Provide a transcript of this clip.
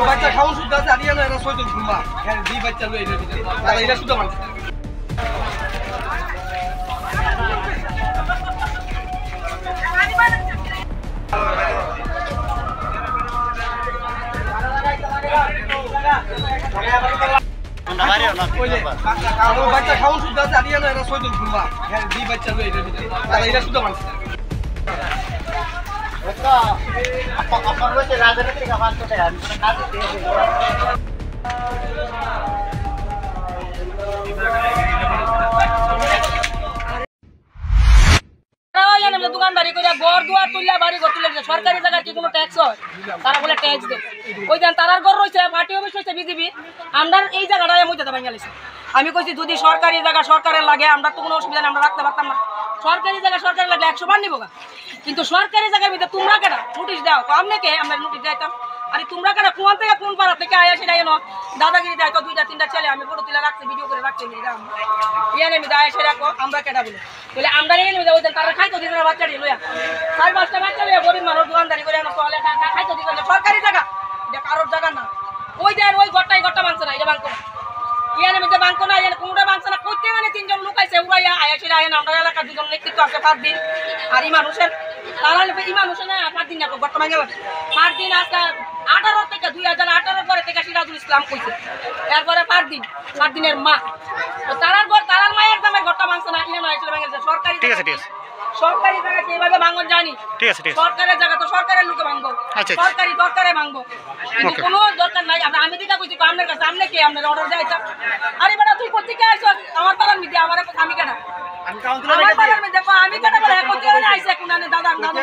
বাচ্চা খাওয়ান শুদ্ধ আছে আরিয়া না এরা সৈতন ঘুমা দুই বাচ্চা লই এটা শুদ্ধ মানুষ বাচ্চা খাওয়ান শুদ্ধ আছে আরিয়া না এরা সৈতন ঘুমা দুই বাচ্চা লই এটা শুদ্ধ মানুষ রাজনীতি দোকানদারি করে ঘর দুয়ার তুললে বাড়ি ঘর তুলে সরকারি জায়গায় কি কোনো ট্যাক্স হয় তারা বলে ট্যাক্স দেয় ওই দেন তারার ঘর রয়েছে পার্টি অফিস রয়েছে বিজেপি আমরা এই জায়গাটায় আমি যেতে বাঙালিছি আমি কইছি যদি সরকারি জায়গা সরকারের লাগে আমরা তো কোনো অসুবিধা নেই আমরা রাখতে পারতাম না সরকারি জায়গা সরকারের লাগলে 100 বার নিব কিন্তু সরকারি জায়গার ভিতরে তোমরা কেন নোটিশ দাও আপনাকে আমরা নোটিশ দিতাম আরে তোমরা কেন কোন থেকে কোন পাড়া থেকে আয়া সেটা এনো দাদাগিরি দেয় তো 2টা 3টা ছেলে আমি ফটো তুলে রাখছি ভিডিও করে রাখছি ইয়ানে আমি দায় এসে রাখো আমরা কেটা বলি বলে আমরা নিয়ে নিয়ে ওই তারা খাইতো দিতে বাচ্চাটি লইয়া 4-5টা বাচ্চা লইয়া গরিব মানুষ দোকানদারি করে আনো চলে খাইতো দিতে সরকারি জায়গা এটা কারোর জায়গা না ওই দেন ওই ঘরটা ভাঙছে না এটা ভাঙতো না ইয়ানে মধ্যে ভাঙতো না ইয়ানে কোনটা ভাঙছে না করতে মানে 3জন লোক আইছে উড়াইয়া আয়াসিরা আইন আমরা এলাকার 2জন নেতৃত্ব আছে 5 দিন আর এই মানুষের তারা এই মানুষের না 5 দিন না বর্তমানে 5 দিন আজকে 18 থেকে 2018 পরে থেকে সিরাজুল ইসলাম কইছে এরপরে 5 দিনের মা তো তারার মায়ের দামের ঘরটা ভাঙছে না ইয়া না আসলে ভাঙছে সরকারি ঠিক আছে সরকারি জায়গা কিভাবে ভাঙন জানি ঠিক আছে সরকারের জায়গা তো সরকারের লোকে ভাঙবো সরকারি দরকারে ভাঙবো কিন্তু কোনো দরকার নাই আমি দিকা কইছি আপনার কাছে আপনি কি আপনার অর্ডার যাইতা আরে বেটা তুই কোথেকে আইছো আমার পাড়ার মধ্যে আমার আমি কেন আমি কাউন্সিলর আমার পাড়ার মধ্যে আমি কেন বলে কোথেকে আইছে কোন দাদা দাদা